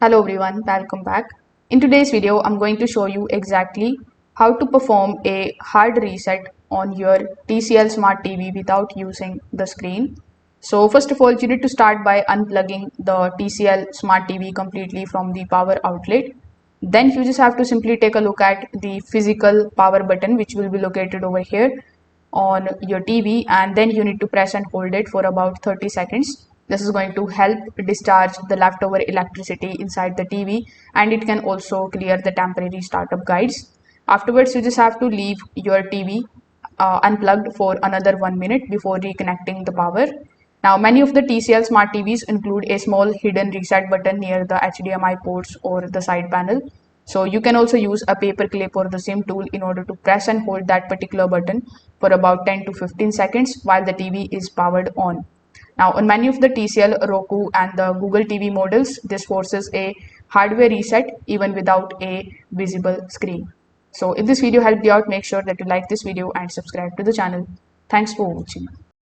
Hello everyone, welcome back. In today's video, I'm going to show you exactly how to perform a hard reset on your TCL Smart TV without using the screen. So first of all, you need to start by unplugging the TCL Smart TV completely from the power outlet. Then you just have to simply take a look at the physical power button, which will be located over here on your TV, and then you need to press and hold it for about 30 seconds. This is going to help discharge the leftover electricity inside the TV, and it can also clear the temporary startup guides. Afterwards, you just have to leave your TV unplugged for another 1 minute before reconnecting the power. Now, many of the TCL Smart TVs include a small hidden reset button near the HDMI ports or the side panel. So you can also use a paper clip or the same tool in order to press and hold that particular button for about 10 to 15 seconds while the TV is powered on. Now, on many of the TCL, Roku, and the Google TV models, this forces a hardware reset even without a visible screen. So if this video helped you out, make sure that you like this video and subscribe to the channel. Thanks for watching.